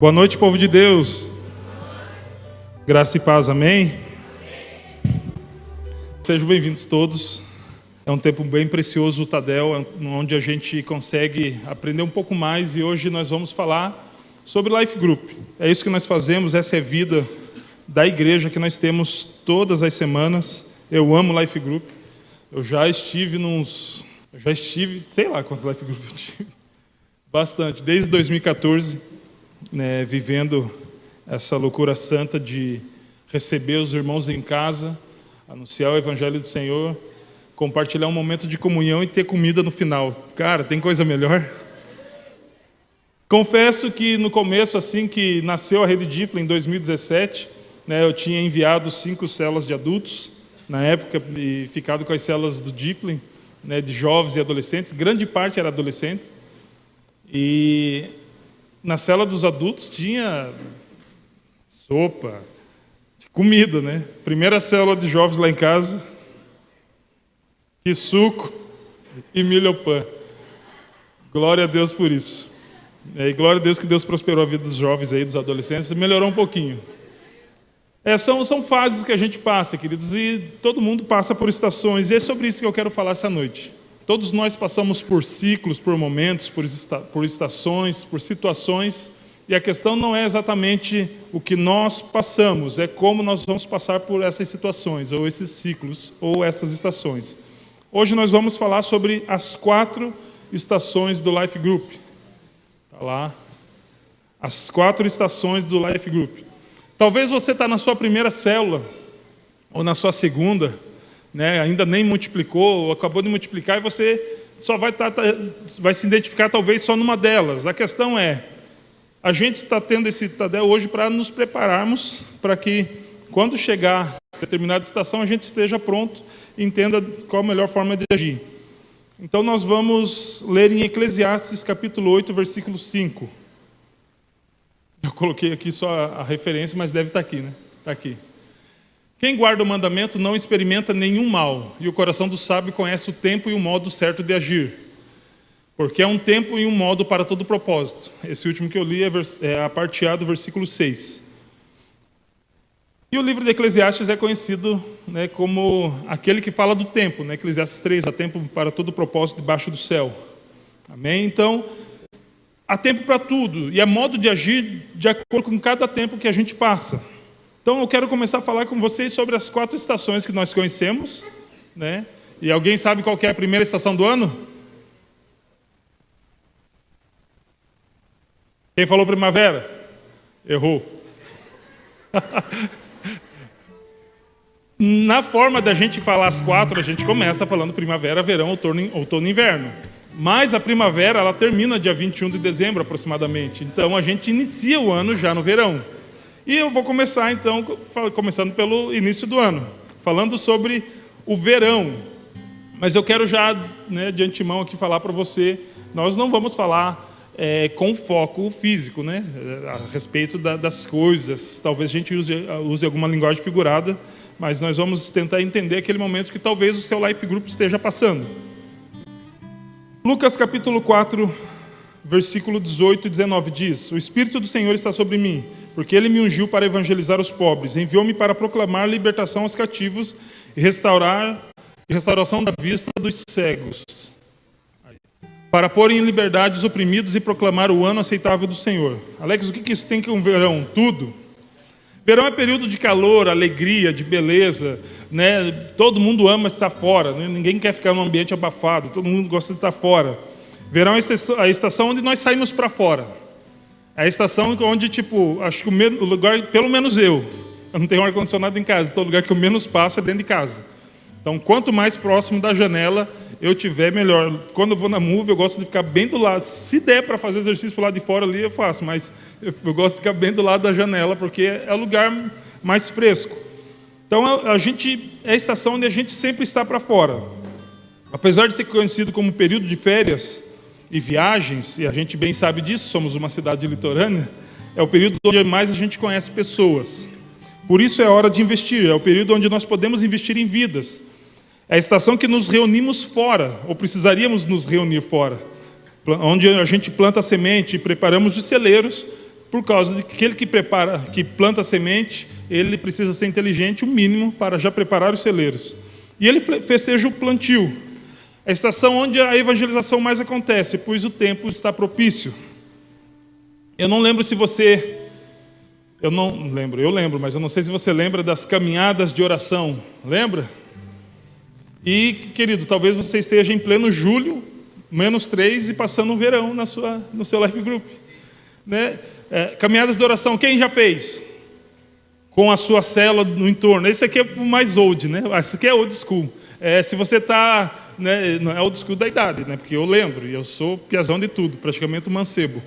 Boa noite, povo de Deus. Graça e paz, amém? Sejam bem-vindos todos. É um tempo bem precioso, o Tadel, onde a gente consegue aprender um pouco mais, e hoje nós vamos falar sobre Life Group. É isso que nós fazemos, essa é a vida da igreja que nós temos todas as semanas. Eu amo Life Group. Eu já estive, sei lá quantos Life Group eu tive. Bastante, desde 2014. Vivendo essa loucura santa de receber os irmãos em casa, anunciar o Evangelho do Senhor, compartilhar um momento de comunhão e ter comida no final. Cara, tem coisa melhor? Confesso que no começo, assim que nasceu a Rede Difla, em 2017, eu tinha enviado 5 células de adultos, na época, e ficado com as células do Difla, de jovens e adolescentes. Grande parte era adolescente. E na célula dos adultos tinha sopa, comida, Primeira célula de jovens lá em casa, que suco e milho ao pão. Glória a Deus por isso. E glória a Deus que Deus prosperou a vida dos jovens aí, dos adolescentes, e melhorou um pouquinho. São fases que a gente passa, queridos, e todo mundo passa por estações, e é sobre isso que eu quero falar essa noite. Todos nós passamos por ciclos, por momentos, por estações, por situações, e a questão não é exatamente o que nós passamos, é como nós vamos passar por essas situações, ou esses ciclos, ou essas estações. Hoje nós vamos falar sobre as 4 estações do Life Group. Está lá. As 4 estações do Life Group. Talvez você está na sua primeira célula, ou na sua segunda, ainda nem multiplicou, ou acabou de multiplicar, e você só vai se identificar talvez só numa delas. A questão é, a gente está tendo esse Tadel hoje para nos prepararmos para que, quando chegar a determinada estação, a gente esteja pronto e entenda qual a melhor forma de agir. Então nós vamos ler em Eclesiastes capítulo 8, versículo 5. Eu coloquei aqui só a referência, mas deve estar aqui, Está aqui. Quem guarda o mandamento não experimenta nenhum mal, e o coração do sábio conhece o tempo e o modo certo de agir. Porque é um tempo e um modo para todo propósito. Esse último que eu li é a parte A do versículo 6. E o livro de Eclesiastes é conhecido como aquele que fala do tempo. Eclesiastes 3, há tempo para todo propósito debaixo do céu. Amém? Então, há tempo para tudo, e é modo de agir de acordo com cada tempo que a gente passa. Então eu quero começar a falar com vocês sobre as 4 estações que nós conhecemos, E alguém sabe qual que é a primeira estação do ano? Quem falou primavera? Errou. Na forma da gente falar as 4, a gente começa falando primavera, verão, outono e inverno. Mas a primavera, ela termina dia 21 de dezembro aproximadamente. Então a gente inicia o ano já no verão. E eu vou começar, então, começando pelo início do ano, falando sobre o verão. Mas eu quero já, de antemão aqui falar para você, nós não vamos falar com foco físico, a respeito das coisas. Talvez a gente use alguma linguagem figurada, mas nós vamos tentar entender aquele momento que talvez o seu Life Group esteja passando. Lucas capítulo 4, versículo 18 e 19 diz: O Espírito do Senhor está sobre mim, porque Ele me ungiu para evangelizar os pobres, enviou-me para proclamar libertação aos cativos e restauração da vista dos cegos, para pôr em liberdade os oprimidos e proclamar o ano aceitável do Senhor. Alex, o que isso tem com verão? Tudo. Verão é período de calor, alegria, de beleza, Todo mundo ama estar fora, Ninguém quer ficar num ambiente abafado, todo mundo gosta de estar fora. Verão é a estação onde nós saímos para fora. É a estação onde, acho que o lugar, pelo menos eu não tenho ar-condicionado em casa, então o lugar que eu menos passo é dentro de casa. Então, quanto mais próximo da janela eu tiver, melhor. Quando eu vou na Move, eu gosto de ficar bem do lado. Se der para fazer exercício para o lado de fora ali, eu faço, mas eu gosto de ficar bem do lado da janela, porque é o lugar mais fresco. Então, é a estação onde a gente sempre está para fora. Apesar de ser conhecido como período de férias e viagens, e a gente bem sabe disso, somos uma cidade litorânea, é o período onde mais a gente conhece pessoas. Por isso é hora de investir, é o período onde nós podemos investir em vidas. É a estação que nos reunimos fora, ou precisaríamos nos reunir fora, onde a gente planta a semente e preparamos os celeiros por causa de que aquele que planta a semente, ele precisa ser inteligente, o mínimo, para já preparar os celeiros. E ele festeja o plantio, a estação onde a evangelização mais acontece, pois o tempo está propício. Eu não lembro se você... eu lembro, mas eu não sei se você lembra das caminhadas de oração. Lembra? E, querido, talvez você esteja em pleno julho, -3, e passando o verão no seu life group. Né? Caminhadas de oração, quem já fez? Com a sua célula no entorno. Esse aqui é o mais old, né? Esse aqui é old school. Se você está... né, não é old school da idade, né? Porque eu lembro, e eu sou piazão de tudo, praticamente um mancebo.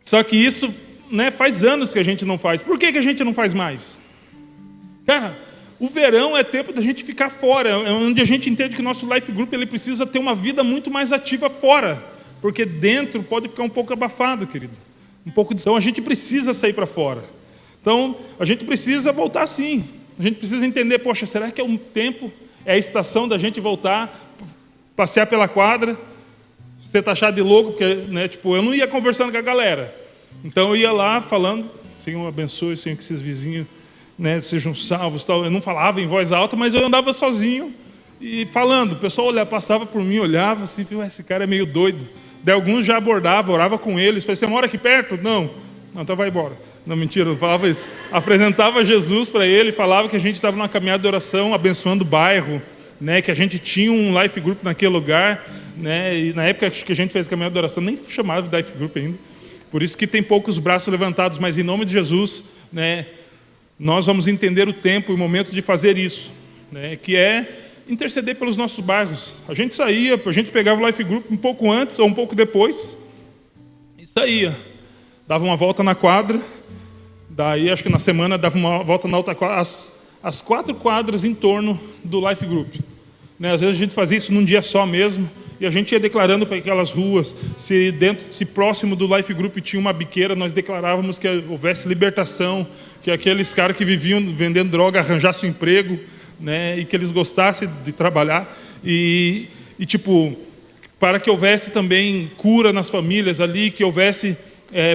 Só que isso, né, faz anos que a gente não faz. Por que a gente não faz mais? Cara, o verão é tempo da gente ficar fora, é onde a gente entende que o nosso life group ele precisa ter uma vida muito mais ativa fora, porque dentro pode ficar um pouco abafado, querido. Então a gente precisa sair para fora. Então a gente precisa voltar sim. A gente precisa entender, poxa, será que é um tempo, é a estação da gente voltar, passear pela quadra, ser taxado de louco, porque, né, tipo, eu não ia conversando com a galera. Então eu ia lá falando, Senhor abençoe, Senhor, que esses vizinhos, né, sejam salvos, tal. Eu não falava em voz alta, mas eu andava sozinho e falando. O pessoal passava por mim, olhava assim, esse cara é meio doido. Daí alguns já abordavam, orava com eles, falei, você mora aqui perto? Não, então vai embora. Não, mentira, não falava isso. Apresentava Jesus para ele, falava que a gente estava numa caminhada de oração, abençoando o bairro, né, que a gente tinha um life group naquele lugar, né, e na época que a gente fez a caminhada de oração, nem chamava de life group ainda. Por isso que tem poucos braços levantados, mas em nome de Jesus, né, nós vamos entender o tempo e o momento de fazer isso, né, que é interceder pelos nossos bairros. A gente saía, a gente pegava o life group um pouco antes ou um pouco depois e saía, dava uma volta na quadra, daí acho que na semana dava uma volta na outra quadra, as 4 quadras em torno do life group, né? Às vezes a gente fazia isso num dia só mesmo, e a gente ia declarando para aquelas ruas, se próximo do life group tinha uma biqueira, nós declarávamos que houvesse libertação, que aqueles caras que viviam vendendo droga arranjassem um emprego, né, e que eles gostassem de trabalhar, e tipo, para que houvesse também cura nas famílias ali, que houvesse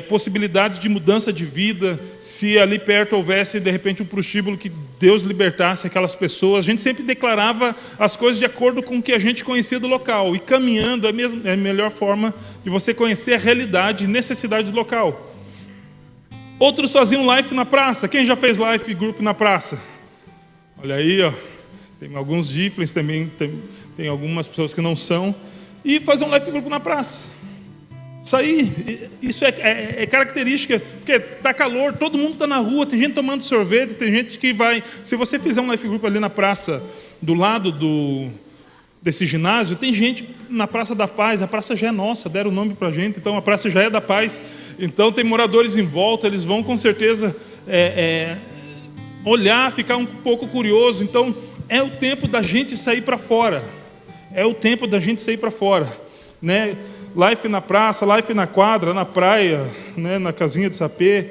possibilidades de mudança de vida, se ali perto houvesse de repente um prostíbulo, que Deus libertasse aquelas pessoas. A gente sempre declarava as coisas de acordo com o que a gente conhecia do local, e caminhando é a melhor forma de você conhecer a realidade e necessidade do local. Outros faziam life na praça. Quem já fez life group na praça? Olha aí, ó. Tem alguns Difflins também, tem algumas pessoas que não são, e fazer um life group na praça. Sair, isso é característica, porque está calor, todo mundo está na rua, tem gente tomando sorvete, tem gente que vai... Se você fizer um life group ali na praça, do lado desse ginásio, tem gente na Praça da Paz, a praça já é nossa, deram o nome para a gente, então a praça já é da paz, então tem moradores em volta, eles vão com certeza olhar, ficar um pouco curioso. Então é o tempo da gente sair para fora, né? Life na praça, life na quadra, na praia, né, na casinha de sapê,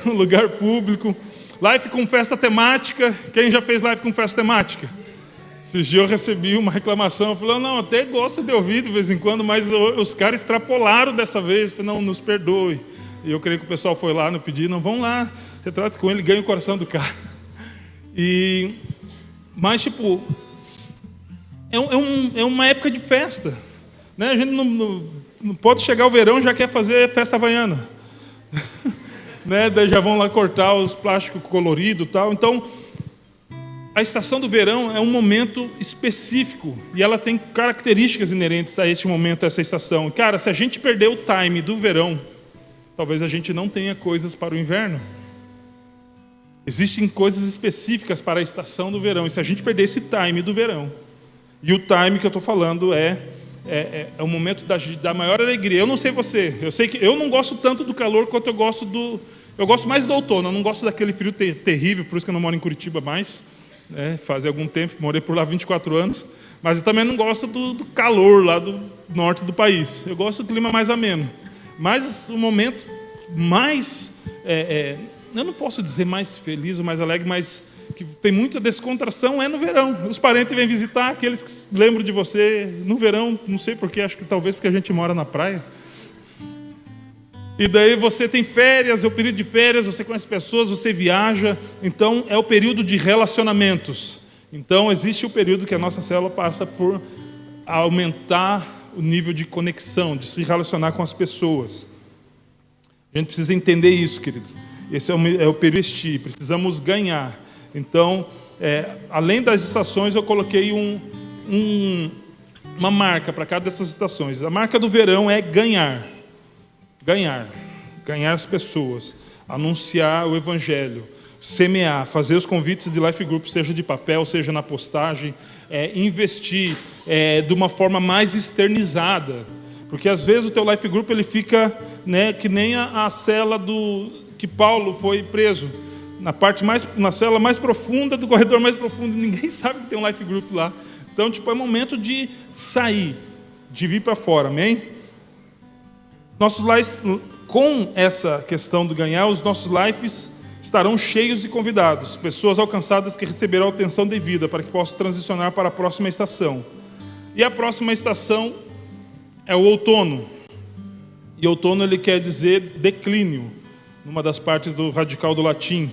no lugar público. Life com festa temática. Quem já fez life com festa temática? Esses dias eu recebi uma reclamação, falando, não, até gosta de ouvir de vez em quando, mas os caras extrapolaram dessa vez. Eu falei, não, nos perdoe. E eu creio que o pessoal foi lá, não pediu, não, vão lá, retrate com ele, ganha o coração do cara. Mas tipo, é uma época de festa. Né? A gente não pode chegar o verão e já quer fazer festa havaiana. Né? Daí já vão lá cortar os plásticos coloridos e tal. Então, a estação do verão é um momento específico e ela tem características inerentes a este momento, a essa estação. Cara, se a gente perder o time do verão, talvez a gente não tenha coisas para o inverno. Existem coisas específicas para a estação do verão, e se a gente perder esse time do verão, e o time que eu estou falando é o momento da maior alegria. Eu não sei você, eu sei que eu não gosto tanto do calor quanto eu gosto mais do outono. Eu não gosto daquele frio terrível, por isso que eu não moro em Curitiba mais, né? Faz algum tempo, morei por lá 24 anos, mas eu também não gosto do calor lá do norte do país. Eu gosto do clima mais ameno, mas o momento mais, eu não posso dizer mais feliz ou mais alegre, mas que tem muita descontração, é no verão. Os parentes vêm visitar, aqueles que lembram de você no verão, não sei porquê, acho que talvez porque a gente mora na praia. E daí você tem férias, é o período de férias, você conhece pessoas, você viaja. Então é o período de relacionamentos. Então existe o período que a nossa célula passa por aumentar o nível de conexão, de se relacionar com as pessoas. A gente precisa entender isso, queridos. Esse é o período esti, precisamos ganhar. Então, além das estações, eu coloquei uma marca para cada dessas estações. A marca do verão é ganhar. Ganhar as pessoas, anunciar o evangelho, semear, fazer os convites de life group, seja de papel, seja na postagem, investir de uma forma mais externizada, porque às vezes o teu life group ele fica, que nem a cela que Paulo foi preso, na cela mais profunda do corredor mais profundo, ninguém sabe que tem um life group lá. Então é momento de sair, de vir para fora, amém? Nossos lives, com essa questão de ganhar, os nossos lives estarão cheios de convidados, pessoas alcançadas que receberão atenção devida para que possam transicionar para a próxima estação. E a próxima estação é o outono. E outono ele quer dizer declínio, numa das partes do radical do latim.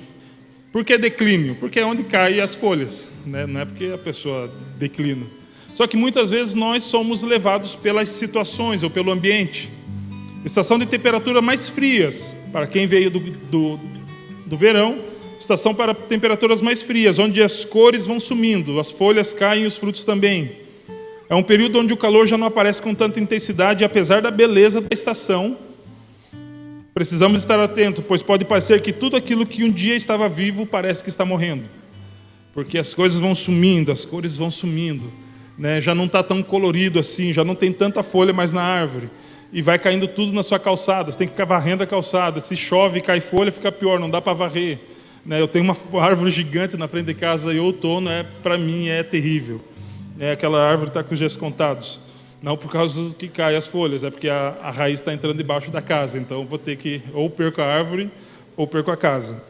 Por que declínio? Porque é onde caem as folhas, não é porque a pessoa declina. Só que muitas vezes nós somos levados pelas situações ou pelo ambiente. Estação de temperatura mais frias, para quem veio do verão, estação para temperaturas mais frias, onde as cores vão sumindo, as folhas caem e os frutos também. É um período onde o calor já não aparece com tanta intensidade, e apesar da beleza da estação, precisamos estar atentos, pois pode parecer que tudo aquilo que um dia estava vivo parece que está morrendo, porque as coisas vão sumindo, as cores vão sumindo, já não está tão colorido assim, já não tem tanta folha mais na árvore, e vai caindo tudo na sua calçada, você tem que ficar varrendo a calçada, se chove e cai folha fica pior, não dá para varrer. Eu tenho uma árvore gigante na frente de casa e o outono, para mim, é terrível. Aquela árvore está com os dias contados. Não por causa que caem as folhas, é porque a raiz está entrando debaixo da casa, então vou ter que, ou perco a árvore, ou perco a casa.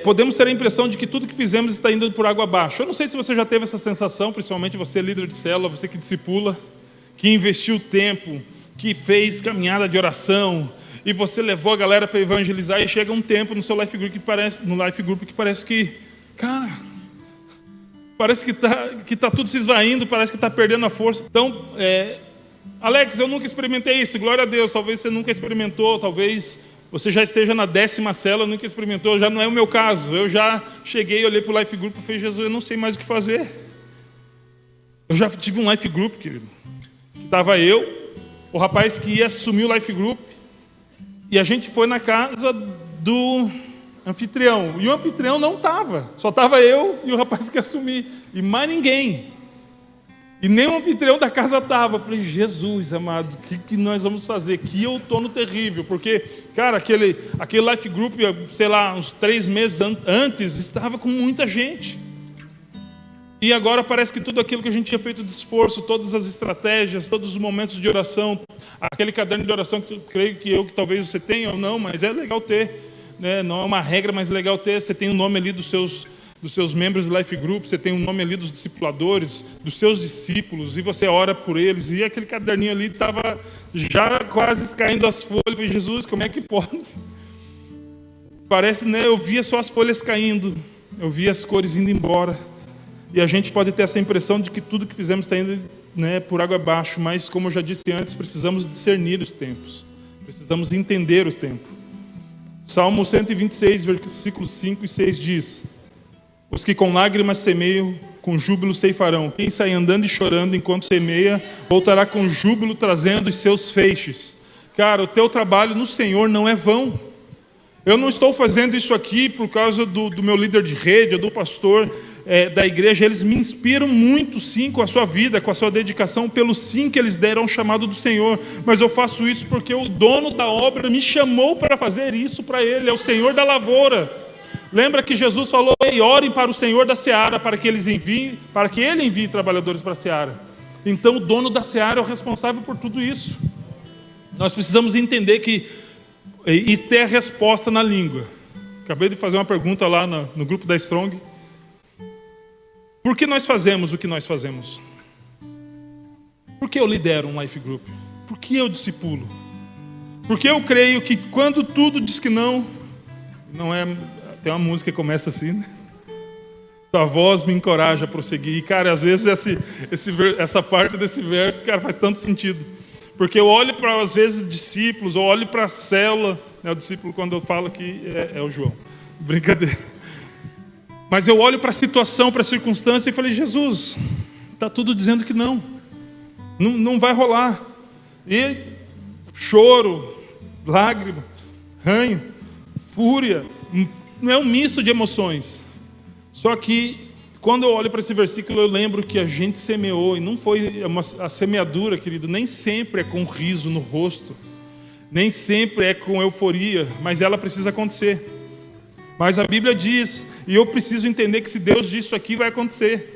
Podemos ter a impressão de que tudo que fizemos está indo por água abaixo. Eu não sei se você já teve essa sensação, principalmente você líder de célula, você que discipula, que investiu tempo, que fez caminhada de oração, e você levou a galera para evangelizar, e chega um tempo no seu life group que parece que, cara, parece que tá tudo se esvaindo, parece que está perdendo a força. Então, Alex, eu nunca experimentei isso, glória a Deus, talvez você nunca experimentou, talvez você já esteja na 10ª célula, nunca experimentou, já não é o meu caso. Eu já cheguei, olhei para o life group e falei, Jesus, eu não sei mais o que fazer. Eu já tive um life group, querido, que estava eu, o rapaz que ia assumir o life group, e a gente foi na casa do anfitrião, e o anfitrião não estava, só estava eu e o rapaz que ia assumir, e mais ninguém. E nem o anfitrião da casa estava. Eu falei, Jesus amado, o que nós vamos fazer? Que outono terrível. Porque, cara, aquele life group, sei lá, uns 3 meses antes, estava com muita gente. E agora parece que tudo aquilo que a gente tinha feito de esforço, todas as estratégias, todos os momentos de oração, aquele caderno de oração que eu creio que talvez você tenha ou não, mas é legal ter. Não é uma regra, mas é legal ter. Você tem o nome ali dos seus membros de life group, você tem o nome ali dos discipuladores, dos seus discípulos, e você ora por eles, e aquele caderninho ali estava já quase caindo as folhas. Eu falei, Jesus, como é que pode? Parece, eu via só as folhas caindo, eu via as cores indo embora, e a gente pode ter essa impressão de que tudo que fizemos está indo por água abaixo, mas como eu já disse antes, precisamos discernir os tempos, precisamos entender os tempos. Salmo 126, versículos 5 e 6 diz: os que com lágrimas semeiam, com júbilo ceifarão. Quem sai andando e chorando enquanto semeia, voltará com júbilo trazendo os seus feixes. Cara, o teu trabalho no Senhor não é vão. Eu não estou fazendo isso aqui por causa do meu líder de rede, ou do pastor da igreja. Eles me inspiram muito, sim, com a sua vida, com a sua dedicação, pelo sim que eles deram ao chamado do Senhor. Mas eu faço isso porque o dono da obra me chamou para fazer isso para Ele. É o Senhor da lavoura. Lembra que Jesus falou, ei, orem para o Senhor da seara, para que Ele envie trabalhadores para a seara. Então o dono da seara é o responsável por tudo isso. Nós precisamos entender e ter a resposta na língua. Acabei de fazer uma pergunta lá no grupo da Strong. Por que nós fazemos o que nós fazemos? Por que eu lidero um life group? por que eu discipulo? Porque eu creio que quando tudo diz que não é... Tem uma música que começa assim, né? Tua voz me encoraja a prosseguir. E, cara, às vezes essa parte desse verso, cara, faz tanto sentido. Porque eu olho para, às vezes, discípulos, ou olho para a célula, né? O discípulo, quando eu falo aqui, é o João. Brincadeira. Mas eu olho para a situação, para a circunstância e falei, Jesus, está tudo dizendo que não. Não vai rolar. E choro, lágrima, ranho, fúria, não é um misto de emoções. Só que quando eu olho para esse versículo, eu lembro que a gente semeou, e não foi a semeadura, querido, nem sempre é com riso no rosto, nem sempre é com euforia, mas ela precisa acontecer. Mas a Bíblia diz, e eu preciso entender que se Deus diz isso aqui, vai acontecer.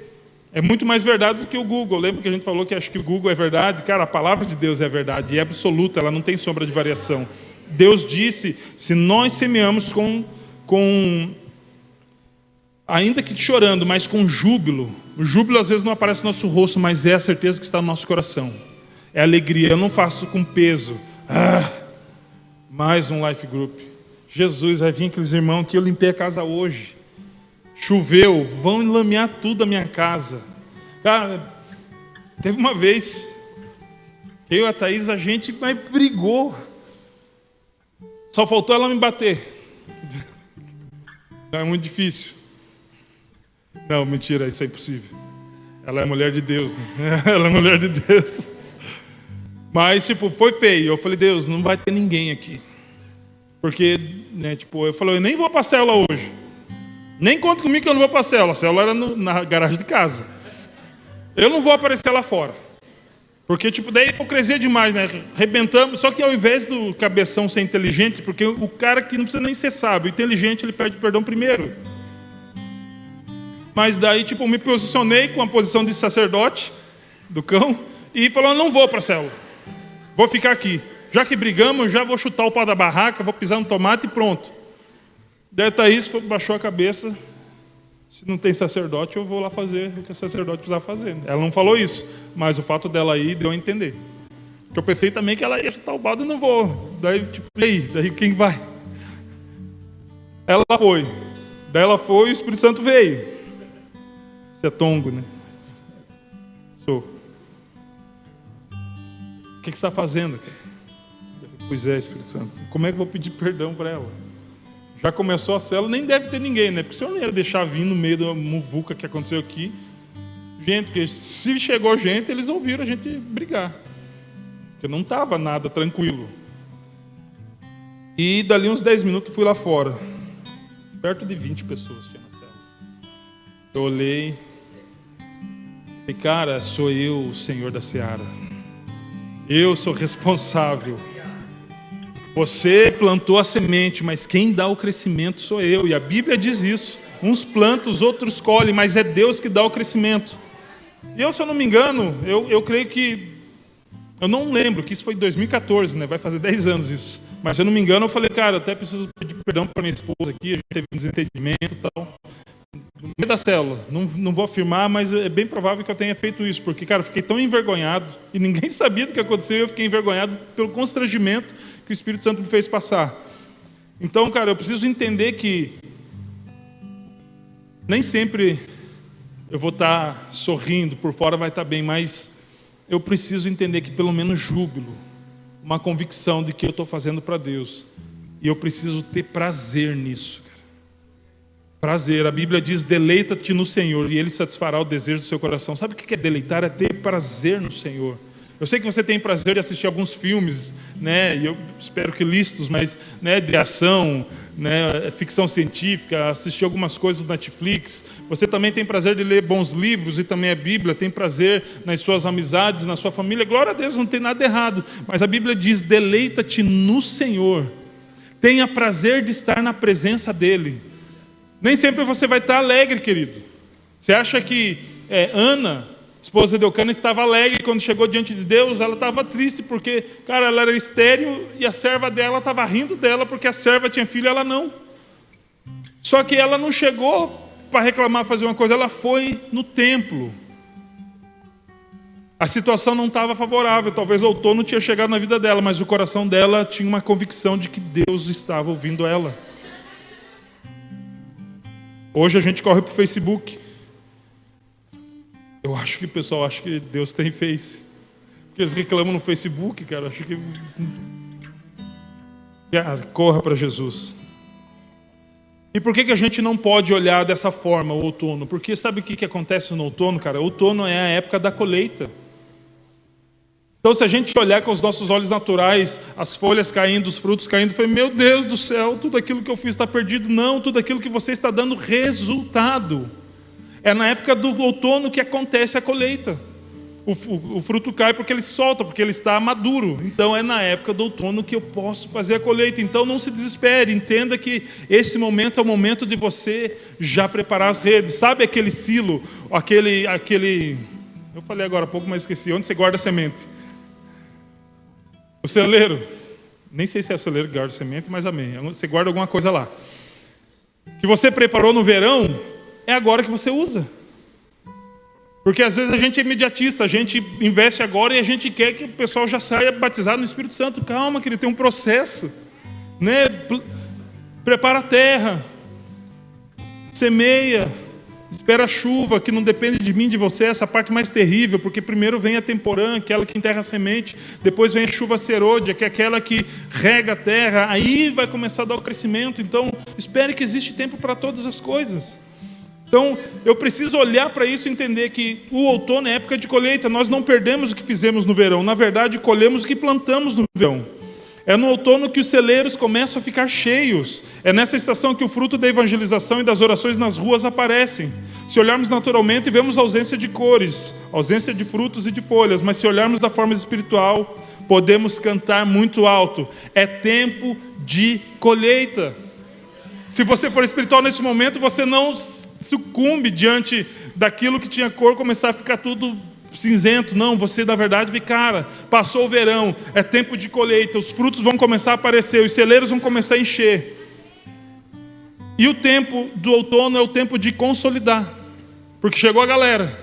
É muito mais verdade do que o Google. Lembra que a gente falou que acho que o Google é verdade? Cara, a palavra de Deus é verdade, e é absoluta, ela não tem sombra de variação. Deus disse, se nós semeamos ainda que chorando, mas com júbilo. O júbilo às vezes não aparece no nosso rosto, mas é a certeza que está no nosso coração. É alegria, eu não faço com peso. Mais um life group. Jesus, vai vir aqueles irmãos que eu limpei a casa hoje. Choveu, vão enlamear tudo a minha casa. Cara, teve uma vez, eu e a Thaís, a gente brigou. Só faltou ela me bater. É muito difícil. Não, mentira, isso é impossível. Ela é mulher de Deus, né? Ela é mulher de Deus. Mas, foi feio. Eu falei, Deus, não vai ter ninguém aqui. Porque, né, eu falei, eu nem vou para a célula hoje. Nem conta comigo que eu não vou para a célula. A célula era na garagem de casa. Eu não vou aparecer lá fora. Porque, daí é hipocrisia demais, né? Arrebentamos. Só que ao invés do cabeção ser inteligente, porque o cara que não precisa nem ser sábio, inteligente, ele pede perdão primeiro. Mas daí, me posicionei com a posição de sacerdote do cão e falou, não vou para a célula. Vou ficar aqui. Já que brigamos, já vou chutar o pau da barraca, vou pisar no tomate e pronto. Daí a Thaís baixou a cabeça. Se não tem sacerdote, eu vou lá fazer o que o sacerdote precisava fazer. Ela não falou isso, mas o fato dela ir deu a entender. Porque eu pensei também que ela ia chutar o balde e não vou. Daí, daí quem vai? Ela foi. Daí ela foi e o Espírito Santo veio. Isso é tongo, né? Sou. O que você está fazendo? Pois é, Espírito Santo. Como é que eu vou pedir perdão para ela? Já começou a célula, nem deve ter ninguém, né? Porque o senhor não ia deixar vir no meio da muvuca que aconteceu aqui. Gente, porque se chegou gente, eles ouviram a gente brigar. Porque não estava nada tranquilo. E dali uns 10 minutos fui lá fora. Perto de 20 pessoas tinha na célula. Eu olhei. E cara, sou eu o Senhor da Seara. Eu sou responsável. Você plantou a semente, mas quem dá o crescimento sou eu. E a Bíblia diz isso. Uns plantam, os outros colhem, mas é Deus que dá o crescimento. E eu, se eu não me engano, eu creio que... Eu não lembro, que isso foi em 2014, né? Vai fazer 10 anos isso. Mas se eu não me engano, eu falei, cara, eu até preciso pedir perdão para minha esposa aqui, a gente teve um desentendimento e tal. No meio da célula, não vou afirmar, mas é bem provável que eu tenha feito isso, porque, cara, eu fiquei tão envergonhado, e ninguém sabia do que aconteceu, e eu fiquei envergonhado pelo constrangimento que o Espírito Santo me fez passar. Então, cara, eu preciso entender que nem sempre eu vou estar sorrindo, por fora vai estar bem, mas eu preciso entender que pelo menos júbilo, uma convicção de que eu estou fazendo para Deus, e eu preciso ter prazer nisso. Prazer, a Bíblia diz, deleita-te no Senhor e Ele satisfará o desejo do seu coração. Sabe o que é deleitar? É ter prazer no Senhor. Eu sei que você tem prazer de assistir alguns filmes, né? E eu espero que lícitos, mas, né, de ação, né, ficção científica, assistir algumas coisas do Netflix. Você também tem prazer de ler bons livros e também a Bíblia, tem prazer nas suas amizades, na sua família. Glória a Deus, não tem nada errado. Mas a Bíblia diz, deleita-te no Senhor. Tenha prazer de estar na presença dEle. Nem sempre você vai estar alegre, querido. Você acha que Ana, esposa de Eucana, estava alegre quando chegou diante de Deus? Ela estava triste porque, cara, ela era estéril e a serva dela estava rindo dela porque a serva tinha filho e ela não. Só que ela não chegou para reclamar, fazer uma coisa, ela foi no templo. A situação não estava favorável, talvez o outono tinha chegado na vida dela, mas o coração dela tinha uma convicção de que Deus estava ouvindo ela. Hoje a gente corre para o Facebook. Eu acho que o pessoal acha que Deus tem Face. Porque eles reclamam no Facebook, cara. Acho que... Cara, corra para Jesus. E por que a gente não pode olhar dessa forma o outono? Porque sabe o que acontece no outono, cara? O outono é a época da colheita. Então, se a gente olhar com os nossos olhos naturais, as folhas caindo, os frutos caindo, foi, meu Deus do céu, tudo aquilo que eu fiz está perdido. Não, tudo aquilo que você está dando resultado. É na época do outono que acontece a colheita. O fruto cai porque ele solta, porque ele está maduro. Então, é na época do outono que eu posso fazer a colheita. Então, não se desespere, entenda que esse momento é o momento de você já preparar as redes. Sabe aquele silo, aquele... Eu falei agora há pouco, mas esqueci. Onde você guarda a semente? O celeiro, nem sei se é o celeiro que guarda semente, mas amém. Você guarda alguma coisa lá. Que você preparou no verão, é agora que você usa. Porque às vezes a gente é imediatista, a gente investe agora e a gente quer que o pessoal já saia batizado no Espírito Santo. Calma, querido, tem um processo. Né? Prepara a terra, semeia, espera a chuva, que não depende de mim, de você, essa parte mais terrível, porque primeiro vem a temporã, aquela que enterra a semente, depois vem a chuva serôdia, que é aquela que rega a terra, aí vai começar a dar o crescimento. Então, espere que existe tempo para todas as coisas. Então, eu preciso olhar para isso e entender que o outono é época de colheita, nós não perdemos o que fizemos no verão, na verdade, colhemos o que plantamos no verão. É no outono que os celeiros começam a ficar cheios. É nessa estação que o fruto da evangelização e das orações nas ruas aparecem. Se olharmos naturalmente, vemos ausência de cores, ausência de frutos e de folhas. Mas se olharmos da forma espiritual, podemos cantar muito alto. É tempo de colheita. Se você for espiritual nesse momento, você não sucumbe diante daquilo que tinha cor, começar a ficar tudo cinzento. Não, você na verdade vê, cara, passou o verão, é tempo de colheita, os frutos vão começar a aparecer, os celeiros vão começar a encher. E o tempo do outono é o tempo de consolidar, porque chegou a galera.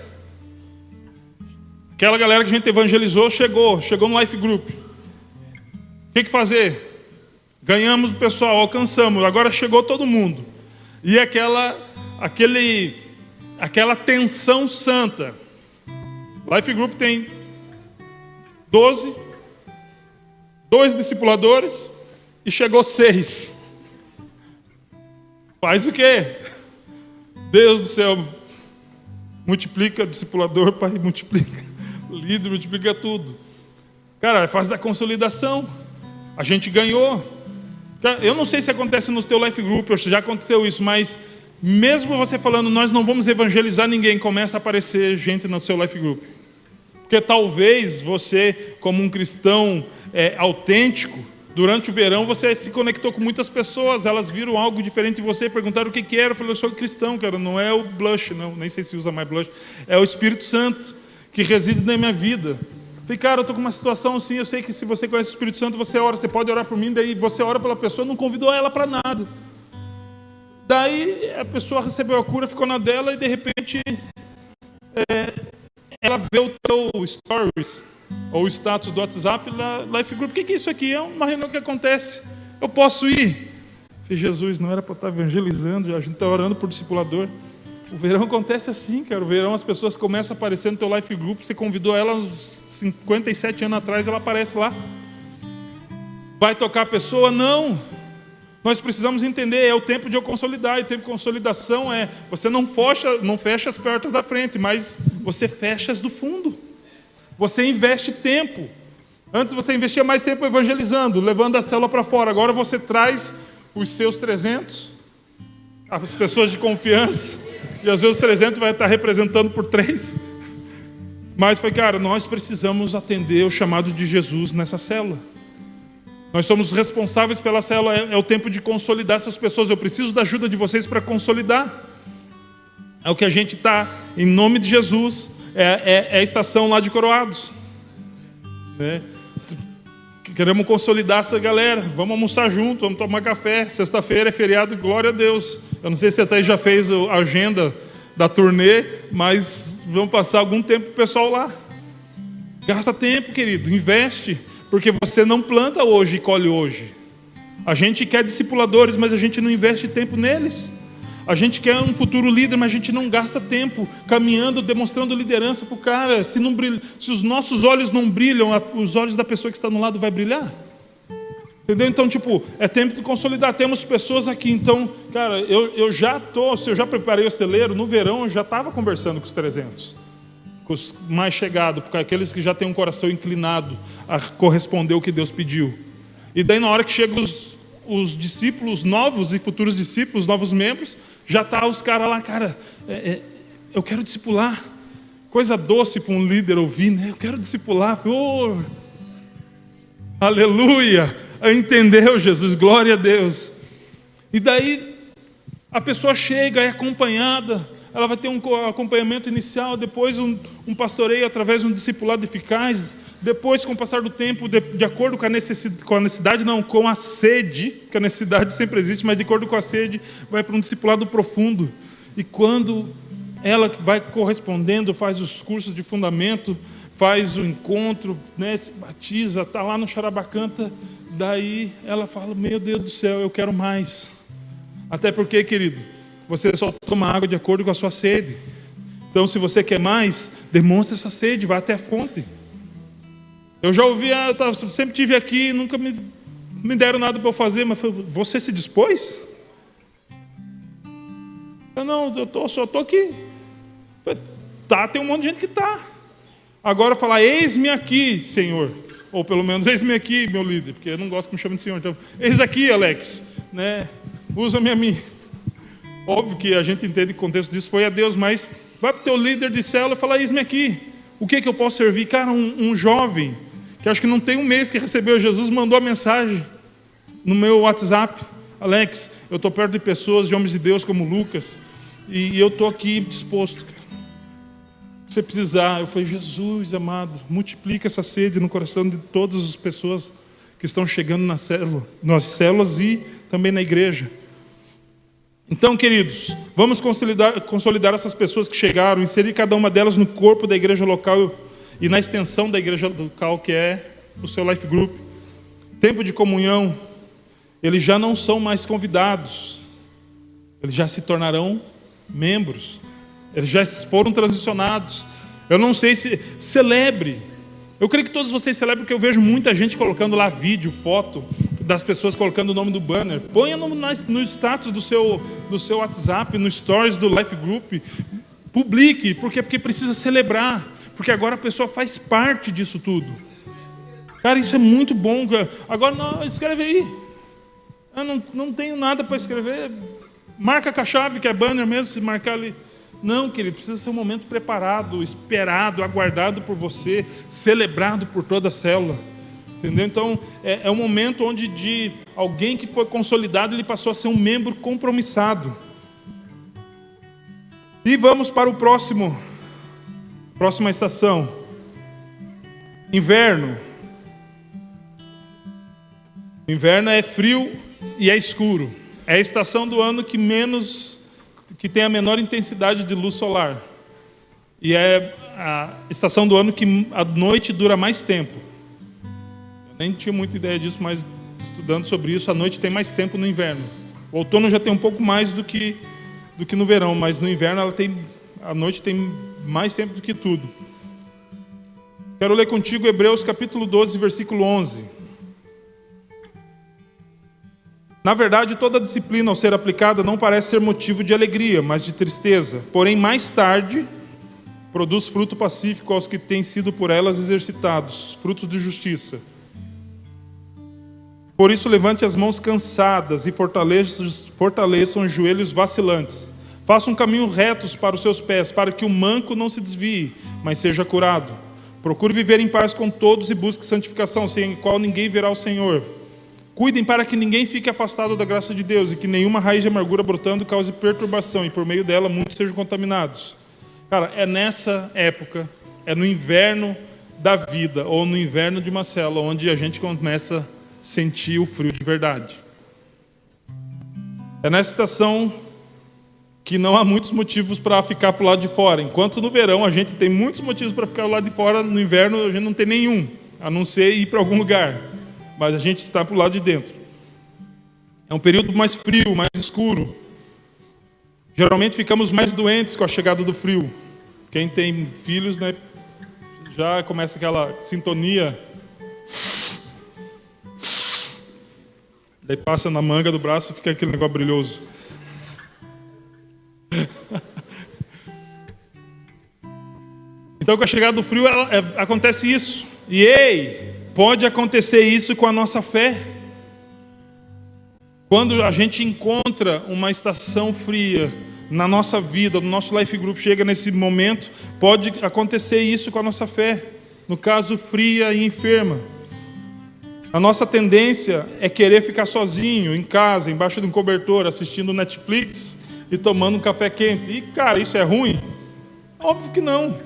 Aquela galera que a gente evangelizou chegou no Life Group. O que fazer? Ganhamos o pessoal, alcançamos, agora chegou todo mundo. E aquela tensão santa. Life Group tem 2 discipuladores e chegou 6. Faz o quê? Deus do céu, multiplica discipulador, pai, multiplica líder, multiplica tudo. Cara, é fase da consolidação. A gente ganhou. Eu não sei se acontece no teu Life Group, ou se já aconteceu isso, mas mesmo você falando, nós não vamos evangelizar ninguém, começa a aparecer gente no seu Life Group. Porque talvez você, como um cristão autêntico, durante o verão você se conectou com muitas pessoas, elas viram algo diferente de você, perguntaram o que era. Eu falei, eu sou cristão, cara, não é o blush, não, nem sei se usa mais blush, é o Espírito Santo que reside na minha vida. Eu falei, cara, eu estou com uma situação assim, eu sei que se você conhece o Espírito Santo, você ora, você pode orar por mim, daí você ora pela pessoa, não convidou ela para nada. Daí a pessoa recebeu a cura, ficou na dela e de repente ela vê o teu stories ou o status do WhatsApp lá, Life Group. O que é isso aqui? É uma reunião que acontece. Eu posso ir? Falei, Jesus, não era para estar evangelizando, a gente está orando por discipulador. O verão acontece assim, cara. O verão as pessoas começam a aparecer no teu Life Group. Você convidou ela uns 57 anos atrás, ela aparece lá. Vai tocar a pessoa? Não. Nós precisamos entender, é o tempo de eu consolidar. E o tempo de consolidação é, você não fecha as portas da frente, mas você fecha as do fundo. Você investe tempo. Antes você investia mais tempo evangelizando, levando a célula para fora. Agora você traz os seus 300, as pessoas de confiança, e às vezes os 300 vai estar representando por 3. Mas foi, cara, nós precisamos atender o chamado de Jesus nessa célula. Nós somos responsáveis pela célula, é o tempo de consolidar essas pessoas. Eu preciso da ajuda de vocês para consolidar. É o que a gente está, em nome de Jesus, é a estação lá de Coroados. Né? Queremos consolidar essa galera, vamos almoçar junto, vamos tomar café. Sexta-feira é feriado, glória a Deus. Eu não sei se até já fez a agenda da turnê, mas vamos passar algum tempo com o pessoal lá. Gasta tempo, querido, investe, porque você não planta hoje e colhe hoje. A gente quer discipuladores, mas a gente não investe tempo neles. A gente quer um futuro líder, mas a gente não gasta tempo caminhando, demonstrando liderança para o cara. Se os nossos olhos não brilham, os olhos da pessoa que está no lado vai brilhar. Entendeu? Então, é tempo de consolidar. Temos pessoas aqui, então, cara, eu já preparei o celeiro, no verão eu já estava conversando com os 300, com os mais chegados, porque aqueles que já têm um coração inclinado a corresponder ao que Deus pediu. E daí na hora que chegam os discípulos novos e futuros discípulos, novos membros, já tá os caras lá, cara, eu quero discipular. Coisa doce para um líder ouvir, né? Eu quero discipular. Oh, aleluia! Entendeu, Jesus? Glória a Deus. E daí a pessoa chega, é acompanhada, ela vai ter um acompanhamento inicial, depois um pastoreio através de um discipulado eficaz, depois, com o passar do tempo, de acordo com a necessidade, não, com a sede, que a necessidade sempre existe, mas de acordo com a sede, vai para um discipulado profundo. E quando ela vai correspondendo, faz os cursos de fundamento, faz o encontro, né, se batiza, está lá no Charabacanta, daí ela fala, meu Deus do céu, eu quero mais. Até porque, querido, você só toma água de acordo com a sua sede. Então, se você quer mais, demonstre essa sede, vá até a fonte. Eu já ouvi, eu sempre estive aqui, nunca me deram nada para eu fazer, mas você se dispôs? Eu não, só estou aqui. Tá, tem um monte de gente que está. Agora falar, eis-me aqui, Senhor. Ou pelo menos, eis-me aqui, meu líder, porque eu não gosto que me chamem de Senhor. Então, eis aqui, Alex, né? Usa-me a mim. Óbvio que a gente entende que o contexto disso foi a Deus, mas vai para o teu líder de célula e fala, eis-me aqui. O que eu posso servir? Cara, um jovem, que acho que não tem um mês que recebeu Jesus, mandou a mensagem no meu WhatsApp. Alex, eu estou perto de pessoas, de homens de Deus como Lucas, e eu estou aqui disposto. Se você precisar, eu falei, Jesus amado, multiplica essa sede no coração de todas as pessoas que estão chegando nas células e também na igreja. Então, queridos, vamos consolidar essas pessoas que chegaram, inserir cada uma delas no corpo da igreja local e na extensão da igreja local, que é o seu Life Group. Tempo de comunhão, eles já não são mais convidados, eles já se tornarão membros, eles já foram transicionados. Eu não sei se celebre. Eu creio que todos vocês celebrem, porque eu vejo muita gente colocando lá vídeo, foto das pessoas colocando o nome do banner. Ponha no status do seu WhatsApp, no stories do Life Group. Publique, porque precisa celebrar, porque agora a pessoa faz parte disso tudo. Cara, isso é muito bom. Agora não, escreve aí. Eu não tenho nada para escrever. Marca com a chave, que é banner mesmo, se marcar ali. Não, querido, precisa ser um momento preparado, esperado, aguardado por você, celebrado por toda a célula. Entendeu? Então, é um momento onde de alguém que foi consolidado, ele passou a ser um membro compromissado. E vamos para próxima estação. Inverno. Inverno é frio e é escuro. É a estação do ano que tem a menor intensidade de luz solar. E é a estação do ano que a noite dura mais tempo. Eu nem tinha muita ideia disso, mas estudando sobre isso, a noite tem mais tempo no inverno. O outono já tem um pouco mais do que no verão, mas no inverno a noite tem mais tempo do que tudo. Quero ler contigo Hebreus capítulo 12, versículo 11. Na verdade, toda disciplina ao ser aplicada não parece ser motivo de alegria, mas de tristeza. Porém, mais tarde, produz fruto pacífico aos que têm sido por elas exercitados, frutos de justiça. Por isso, levante as mãos cansadas e fortaleçam os joelhos vacilantes. Façam caminhos retos para os seus pés, para que o manco não se desvie, mas seja curado. Procure viver em paz com todos e busque santificação, sem a qual ninguém verá o Senhor. Cuidem para que ninguém fique afastado da graça de Deus e que nenhuma raiz de amargura brotando cause perturbação e por meio dela muitos sejam contaminados. Cara, é nessa época, é no inverno da vida ou no inverno de uma célula onde a gente começa a sentir o frio de verdade. É nessa estação que não há muitos motivos para ficar para o lado de fora. Enquanto no verão a gente tem muitos motivos para ficar do lado de fora, no inverno a gente não tem nenhum, a não ser ir para algum lugar. Mas a gente está para o lado de dentro. É um período mais frio, mais escuro. Geralmente ficamos mais doentes com a chegada do frio. Quem tem filhos, né, já começa aquela sintonia. Daí passa na manga do braço e fica aquele negócio brilhoso. Então, com a chegada do frio, acontece isso. E pode acontecer isso com a nossa fé. Quando a gente encontra uma estação fria na nossa vida, no nosso life group, chega nesse momento, pode acontecer isso com a nossa fé. No caso, fria e enferma. A nossa tendência é querer ficar sozinho, em casa, embaixo de um cobertor, assistindo Netflix e tomando um café quente. E, cara, isso é ruim? Óbvio que não.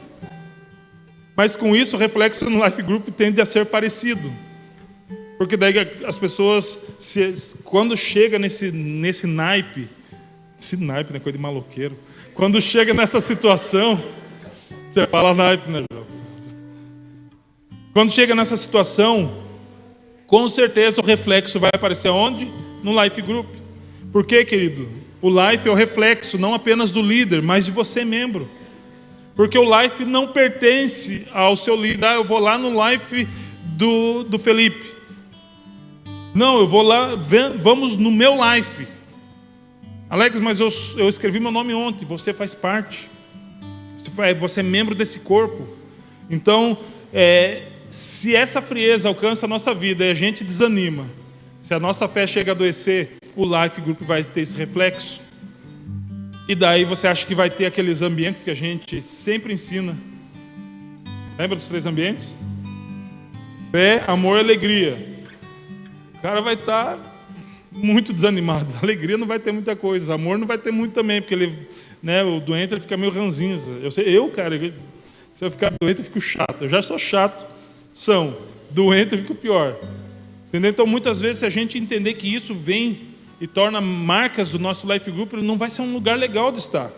Mas com isso, o reflexo no life group tende a ser parecido. Porque daí as pessoas, quando chega nesse naipe, esse naipe não é coisa de maloqueiro, quando chega nessa situação, você fala naipe, né, João? Quando chega nessa situação, com certeza o reflexo vai aparecer onde? No life group. Por quê, querido? O life é o reflexo não apenas do líder, mas de você, membro. Porque o life não pertence ao seu líder. Eu vou lá no life do Felipe. Não, eu vou lá, vamos no meu life. Alex, mas eu escrevi meu nome ontem. Você faz parte. Você é membro desse corpo. Então, se essa frieza alcança a nossa vida e a gente desanima, se a nossa fé chega a adoecer, o life group vai ter esse reflexo. E daí você acha que vai ter aqueles ambientes que a gente sempre ensina. Lembra dos 3 ambientes? Fé, amor e alegria. O cara vai estar muito desanimado. Alegria não vai ter muita coisa. Amor não vai ter muito também, porque ele, né, o doente ele fica meio ranzinza. Cara, se eu ficar doente eu fico chato. Eu já sou chato. Doente eu fico pior. Entendeu? Então muitas vezes se a gente entender que isso vem e torna marcas do nosso life group, não vai ser um lugar legal de estar.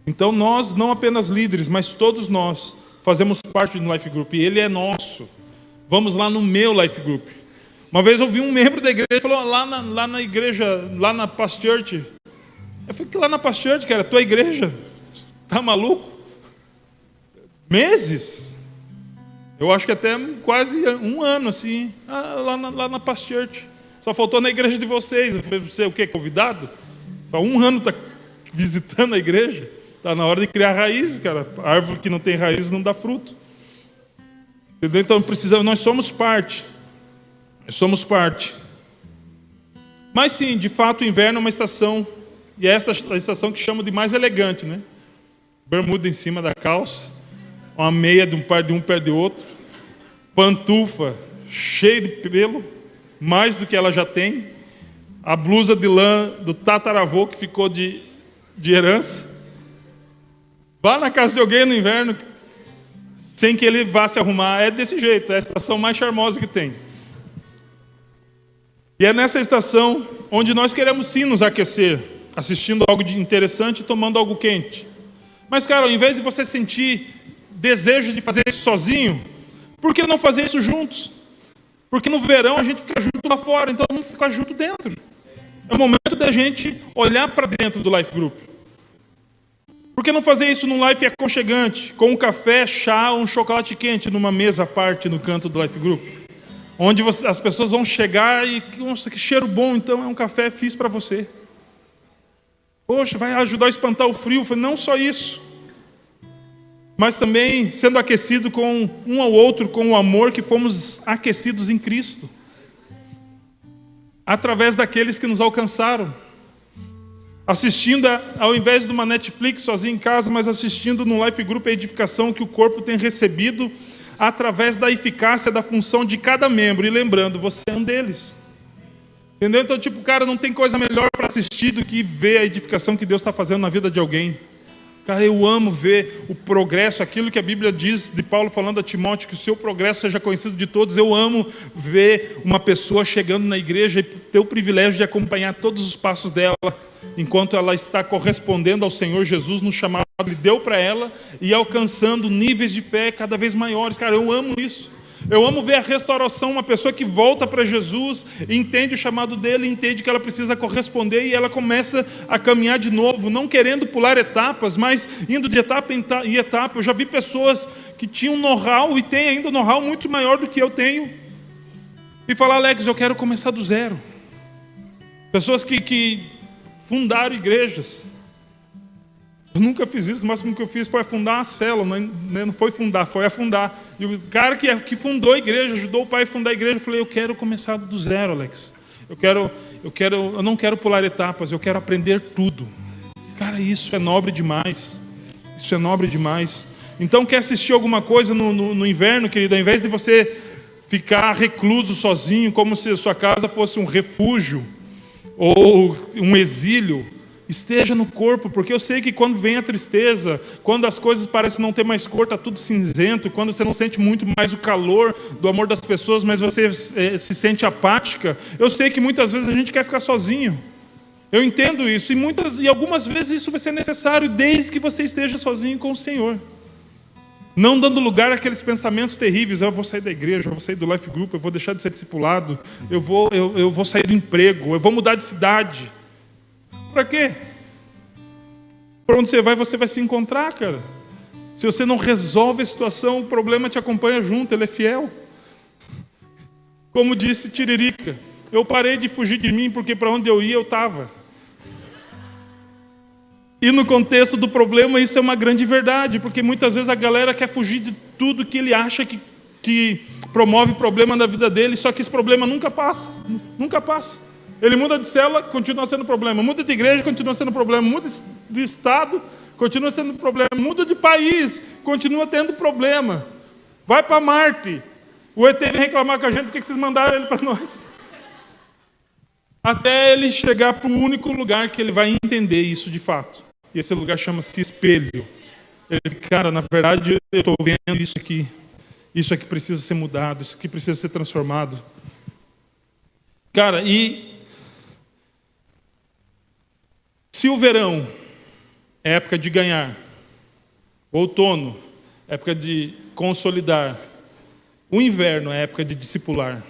Então nós, não apenas líderes, mas todos nós fazemos parte do life group, e ele é nosso. Vamos lá no meu life group. Uma vez eu vi um membro da igreja, falou, lá na igreja, lá na Past Church. Eu falei, que lá na Past Church, cara, tua igreja? Tá maluco? Meses? Eu acho que até quase um ano, assim, lá na Past Church. Só faltou na igreja de vocês. Eu falei, você é o quê, convidado? Há um ano está visitando a igreja. Está na hora de criar raízes, cara. A árvore que não tem raízes não dá fruto. Entendeu? Então nós somos parte. Nós somos parte. Mas sim, de fato, o inverno é uma estação, e é essa a estação que chamo de mais elegante, né? Bermuda em cima da calça, uma meia de um pé de outro, pantufa cheia de pelo, mais do que ela já tem, a blusa de lã do tataravô que ficou de herança. Vá na casa de alguém no inverno, sem que ele vá se arrumar, é desse jeito, é a estação mais charmosa que tem. E é nessa estação onde nós queremos sim nos aquecer, assistindo algo de interessante e tomando algo quente. Mas, cara, ao invés de você sentir desejo de fazer isso sozinho, por que não fazer isso juntos? Porque no verão a gente fica junto lá fora, então vamos ficar junto dentro. É o momento da gente olhar para dentro do life group. Por que não fazer isso num life aconchegante, com um café, chá ou um chocolate quente numa mesa à parte no canto do life group? Onde as pessoas vão chegar e, nossa, que cheiro bom, então é um café, fiz para você. Poxa, vai ajudar a espantar o frio. Não só isso, mas também sendo aquecido com um ao outro, com o amor que fomos aquecidos em Cristo, através daqueles que nos alcançaram. Assistindo, ao invés de uma Netflix sozinho em casa, mas assistindo no life group a edificação que o corpo tem recebido, através da eficácia da função de cada membro. E lembrando, você é um deles. Entendeu? Então, cara, não tem coisa melhor para assistir do que ver a edificação que Deus está fazendo na vida de alguém. Cara, eu amo ver o progresso, aquilo que a Bíblia diz de Paulo falando a Timóteo, que o seu progresso seja conhecido de todos. Eu amo ver uma pessoa chegando na igreja e ter o privilégio de acompanhar todos os passos dela, enquanto ela está correspondendo ao Senhor Jesus no chamado que Ele deu para ela e alcançando níveis de fé cada vez maiores. Cara, eu amo isso. Eu amo ver a restauração, uma pessoa que volta para Jesus, entende o chamado dele, entende que ela precisa corresponder e ela começa a caminhar de novo, não querendo pular etapas, mas indo de etapa em etapa. Eu já vi pessoas que tinham know-how e têm ainda know-how muito maior do que eu tenho e falar: Alex, eu quero começar do zero. Pessoas que fundaram igrejas. Eu nunca fiz isso, o máximo que eu fiz foi afundar uma célula, não foi fundar, foi afundar. E o cara que fundou a igreja, ajudou o pai a fundar a igreja, eu falei: eu quero começar do zero, Alex. Eu não quero pular etapas, eu quero aprender tudo. Cara, isso é nobre demais. Isso é nobre demais. Então, quer assistir alguma coisa no inverno, querido? Ao invés de você ficar recluso sozinho, como se a sua casa fosse um refúgio ou um exílio, esteja no corpo, porque eu sei que quando vem a tristeza, quando as coisas parecem não ter mais cor, está tudo cinzento, quando você não sente muito mais o calor do amor das pessoas, mas você se sente apática, eu sei que muitas vezes a gente quer ficar sozinho. Eu entendo isso, e algumas vezes isso vai ser necessário, desde que você esteja sozinho com o Senhor. Não dando lugar àqueles pensamentos terríveis: eu vou sair da igreja, eu vou sair do life group, eu vou deixar de ser discipulado, eu vou sair do emprego, eu vou mudar de cidade. Para quê? Para onde você vai se encontrar, cara. Se você não resolve a situação, o problema te acompanha junto, ele é fiel. Como disse Tiririca: eu parei de fugir de mim porque para onde eu ia eu estava. E no contexto do problema isso é uma grande verdade, porque muitas vezes a galera quer fugir de tudo que ele acha que promove problema na vida dele, só que esse problema nunca passa, nunca passa. Ele muda de célula, continua sendo problema. Muda de igreja, continua sendo problema. Muda de estado, continua sendo problema. Muda de país, continua tendo problema. Vai para Marte. O ET vem reclamar com a gente: por que vocês mandaram ele para nós? Até ele chegar para o único lugar que ele vai entender isso de fato. E esse lugar chama-se espelho. Ele: cara, na verdade eu estou vendo isso aqui. Isso aqui precisa ser mudado, isso aqui precisa ser transformado. Cara, e se o verão é época de ganhar, o outono é época de consolidar, o inverno é época de discipular.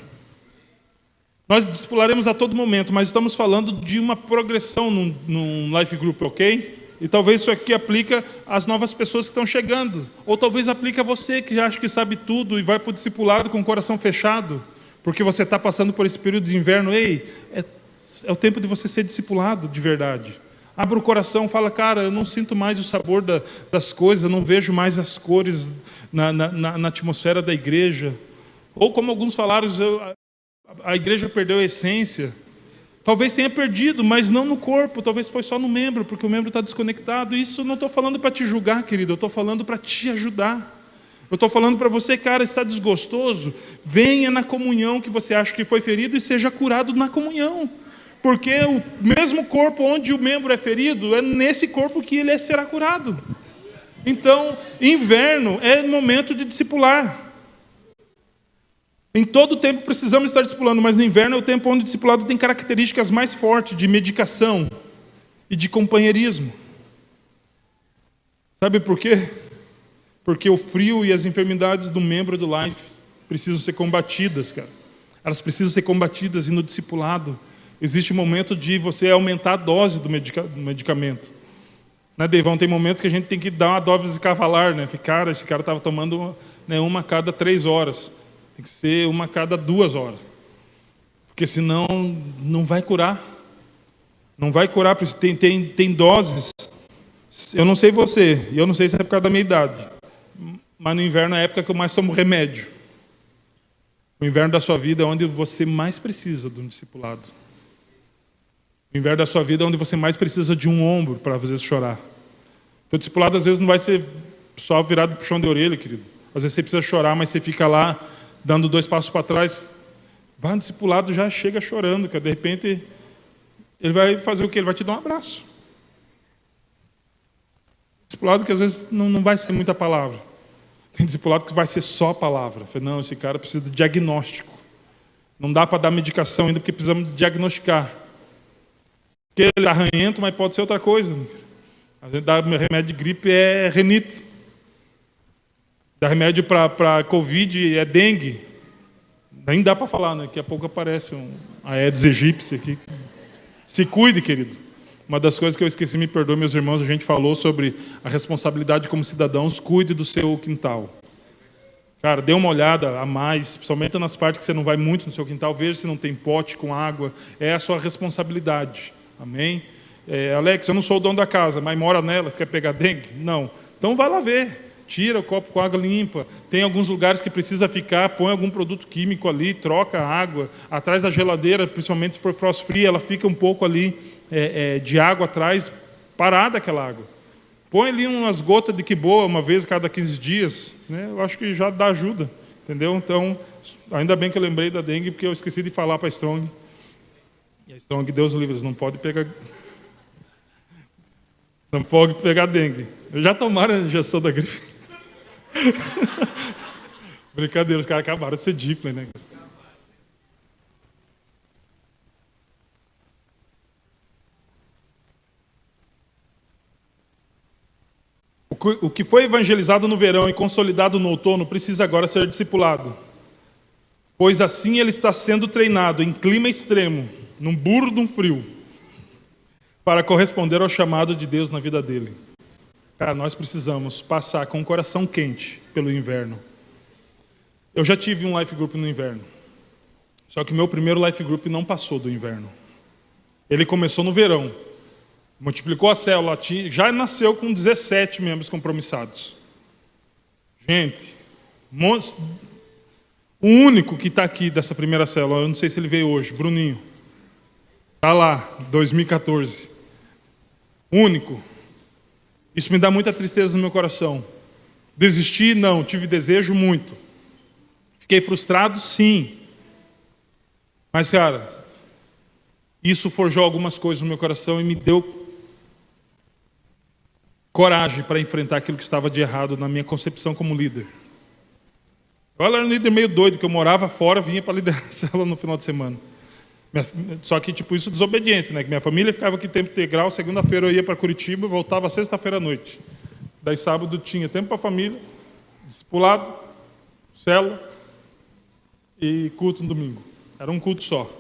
Nós discipularemos a todo momento, mas estamos falando de uma progressão num life group, ok? E talvez isso aqui aplica às novas pessoas que estão chegando, ou talvez aplique a você que acha que sabe tudo e vai para o discipulado com o coração fechado, porque você está passando por esse período de inverno. Ei, é o tempo de você ser discipulado de verdade. Abra o coração, fala: cara, eu não sinto mais o sabor das coisas, eu não vejo mais as cores na atmosfera da igreja. Ou como alguns falaram, a igreja perdeu a essência. Talvez tenha perdido, mas não no corpo, talvez foi só no membro, porque o membro está desconectado. Isso não estou falando para te julgar, querido, eu estou falando para te ajudar. Eu estou falando para você: cara, está desgostoso? Venha na comunhão que você acha que foi ferido e seja curado na comunhão. Porque o mesmo corpo onde o membro é ferido, é nesse corpo que ele será curado. Então, inverno é momento de discipular. Em todo tempo precisamos estar discipulando, mas no inverno é o tempo onde o discipulado tem características mais fortes de medicação e de companheirismo. Sabe por quê? Porque o frio e as enfermidades do membro do life precisam ser combatidas, cara. Elas precisam ser combatidas, e no discipulado existe um momento de você aumentar a dose do medicamento. Né, Deivão? Tem momentos que a gente tem que dar uma dose cavalar, né? Cara, esse cara estava tomando uma a cada 3 horas. Tem que ser uma a cada 2 horas. Porque senão não vai curar. Não vai curar, porque tem doses. Eu não sei você, e eu não sei se é por causa da minha idade, mas no inverno é a época que eu mais tomo remédio. O inverno da sua vida é onde você mais precisa de um discipulado. O inverno da sua vida é onde você mais precisa de um ombro para às vezes chorar. O discipulado às vezes não vai ser só virado para o chão de orelha, querido. Às vezes você precisa chorar, mas você fica lá dando 2 passos para trás. Vai no discipulado, já chega chorando, que de repente ele vai fazer o quê? Ele vai te dar um abraço. Discipulado que às vezes não vai ser muita palavra. Tem discipulado que vai ser só palavra. Falei, não, esse cara precisa de diagnóstico. Não dá para dar medicação ainda porque precisamos diagnosticar. Porque ele é arranhento, mas pode ser outra coisa. A gente dá remédio de gripe, é renite. Dá remédio para Covid, é dengue. Nem dá para falar, né? Daqui a pouco aparece a Aedes aegypti aqui. Se cuide, querido. Uma das coisas que eu esqueci, me perdoe, meus irmãos, a gente falou sobre a responsabilidade como cidadãos, cuide do seu quintal. Cara, dê uma olhada a mais, principalmente nas partes que você não vai muito no seu quintal, veja se não tem pote com água, é a sua responsabilidade. Amém? Alex, eu não sou o dono da casa, mas mora nela, quer pegar dengue? Não. Então vai lá ver. Tira o copo com água limpa. Tem alguns lugares que precisa ficar, põe algum produto químico ali, troca a água. Atrás da geladeira, principalmente se for frost free, ela fica um pouco ali de água atrás, parada aquela água. Põe ali umas gotas de quiboa uma vez a cada 15 dias. Né? Eu acho que já dá ajuda. Entendeu? Então, ainda bem que eu lembrei da dengue, porque eu esqueci de falar para a Strong. E a Strong, Deus livre, não pode pegar... Não pode pegar dengue. Já tomaram a injeção da gripe? Brincadeira, os caras acabaram de ser Diplen, né? O que foi evangelizado no verão e consolidado no outono precisa agora ser discipulado. Pois assim ele está sendo treinado em clima extremo, num burro de um frio, para corresponder ao chamado de Deus na vida dele. Cara, nós precisamos passar com o coração quente pelo inverno. Eu já tive um life group no inverno. Só que o meu primeiro life group não passou do inverno. Ele começou no verão. Multiplicou a célula, já nasceu com 17 membros compromissados. Gente, o único que está aqui dessa primeira célula, eu não sei se ele veio hoje, Bruninho. Está lá, 2014. Único. Isso me dá muita tristeza no meu coração. Desisti? Não. Tive desejo? Muito. Fiquei frustrado? Sim. Mas, cara, isso forjou algumas coisas no meu coração e me deu coragem para enfrentar aquilo que estava de errado na minha concepção como líder. Eu era um líder meio doido, que eu morava fora, vinha para liderar a célula no final de semana. Só que, tipo, isso desobediência, né? Que minha família ficava aqui tempo integral, segunda-feira eu ia para Curitiba e voltava sexta-feira à noite. Daí sábado tinha tempo para a família, discipulado, célula e culto no domingo. Era um culto só.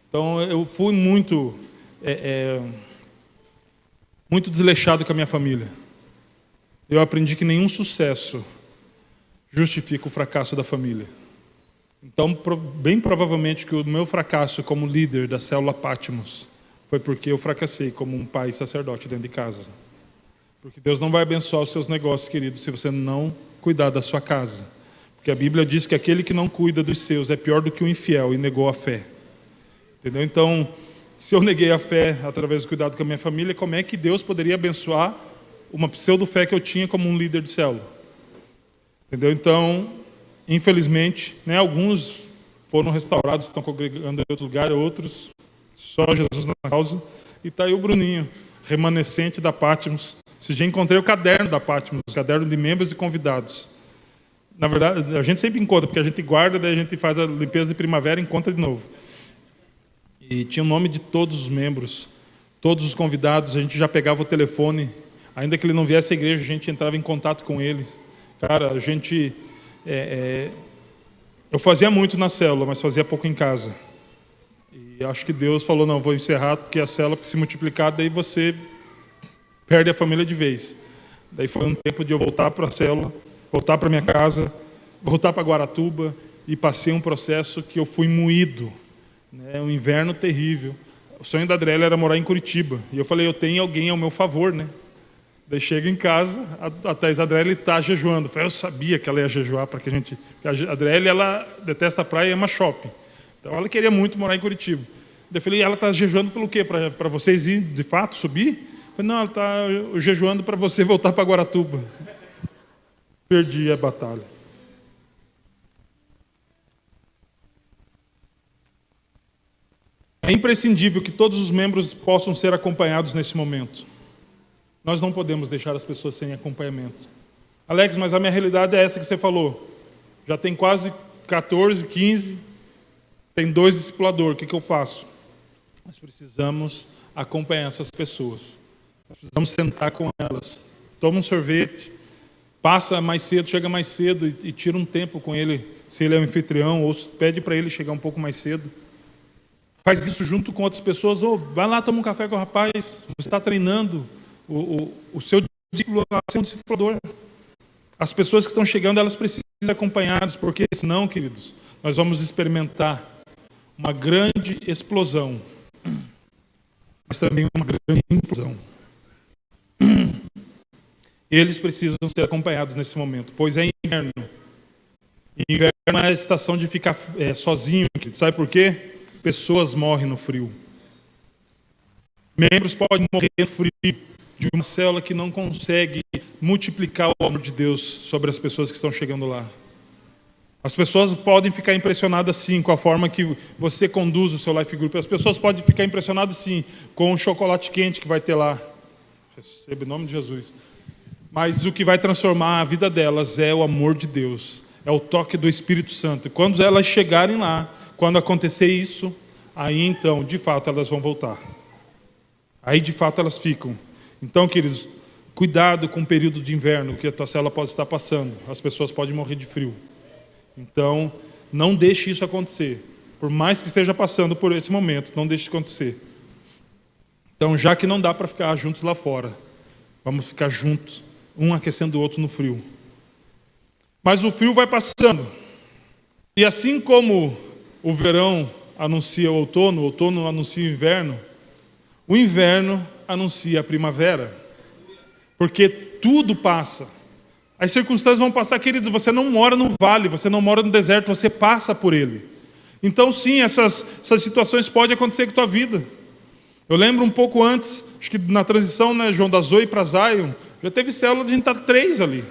Então eu fui muito desleixado com a minha família. Eu aprendi que nenhum sucesso justifica o fracasso da família. Então, bem provavelmente que o meu fracasso como líder da célula Patmos foi porque eu fracassei como um pai sacerdote dentro de casa. Porque Deus não vai abençoar os seus negócios, querido, se você não cuidar da sua casa. Porque a Bíblia diz que aquele que não cuida dos seus é pior do que o infiel e negou a fé. Entendeu? Então, se eu neguei a fé através do cuidado com a minha família, como é que Deus poderia abençoar uma pseudo-fé que eu tinha como um líder de célula? Entendeu? Então, infelizmente, né, alguns foram restaurados, estão congregando em outro lugar, outros, só Jesus na causa. E está aí o Bruninho, remanescente da Patmos. Esse dia encontrei o caderno da Patmos, o caderno de membros e convidados. Na verdade, a gente sempre encontra, porque a gente guarda, daí a gente faz a limpeza de primavera e encontra de novo. E tinha o nome de todos os membros, todos os convidados, a gente já pegava o telefone, ainda que ele não viesse à igreja, a gente entrava em contato com eles. Cara, a gente... eu fazia muito na célula, mas fazia pouco em casa. E acho que Deus falou, não, vou encerrar, porque a célula, se multiplicar, daí você perde a família de vez. Daí foi um tempo de eu voltar para a célula, voltar para minha casa, voltar para Guaratuba, e passei um processo que eu fui moído. Né, um inverno terrível. O sonho da Adriele era morar em Curitiba. E eu falei, eu tenho alguém ao meu favor, né? Daí chego em casa, a Thais Adriele está jejuando. Eu sabia que ela ia jejuar para que a gente... Porque a Adriele, ela detesta a praia e ama shopping. Então ela queria muito morar em Curitiba. Daí eu falei, ela está jejuando pelo quê? Para vocês ir, de fato, subir? Eu falei, não, ela está jejuando para você voltar para Guaratuba. Perdi a batalha. É imprescindível que todos os membros possam ser acompanhados nesse momento. nós não podemos deixar as pessoas sem acompanhamento. Alex, mas a minha realidade é essa que você falou. Já tem quase 14, 15, tem 2 discipuladores, o que eu faço? Nós precisamos acompanhar essas pessoas. Nós precisamos sentar com elas. Toma um sorvete, passa mais cedo, chega mais cedo e tira um tempo com ele, se ele é um anfitrião, ou pede para ele chegar um pouco mais cedo. Faz isso junto com outras pessoas. Vai lá, toma um café com o rapaz. Você está treinando o seu discípulo a ser um discipulador. As pessoas que estão chegando, elas precisam ser acompanhadas, porque senão, queridos, nós vamos experimentar uma grande explosão, mas também uma grande implosão. Eles precisam ser acompanhados nesse momento, pois é inverno. E inverno é a estação de ficar sozinho. Sabe por quê? Pessoas morrem no frio. Membros podem morrer no frio de uma célula que não consegue multiplicar o amor de Deus sobre as pessoas que estão chegando lá. As pessoas podem ficar impressionadas sim com a forma que você conduz o seu life group. As pessoas podem ficar impressionadas sim com o chocolate quente que vai ter lá. Receba em nome de Jesus. Mas o que vai transformar a vida delas é o amor de Deus. É o toque do Espírito Santo. E quando elas chegarem lá, quando acontecer isso, aí então, de fato, elas vão voltar. Aí, de fato, elas ficam. Então, queridos, cuidado com o período de inverno que a tua célula pode estar passando. As pessoas podem morrer de frio. Então, não deixe isso acontecer. Por mais que esteja passando por esse momento, não deixe isso acontecer. Então, já que não dá para ficar juntos lá fora, vamos ficar juntos, um aquecendo o outro no frio. Mas o frio vai passando. E assim como o verão anuncia o outono anuncia o inverno anuncia a primavera. Porque tudo passa. As circunstâncias vão passar, querido. Você não mora no vale, você não mora no deserto, você passa por ele. Então, sim, essas situações podem acontecer com a tua vida. Eu lembro um pouco antes, acho que na transição, né, João, da Zoe para Zion, já teve célula de a gente estar 3 ali.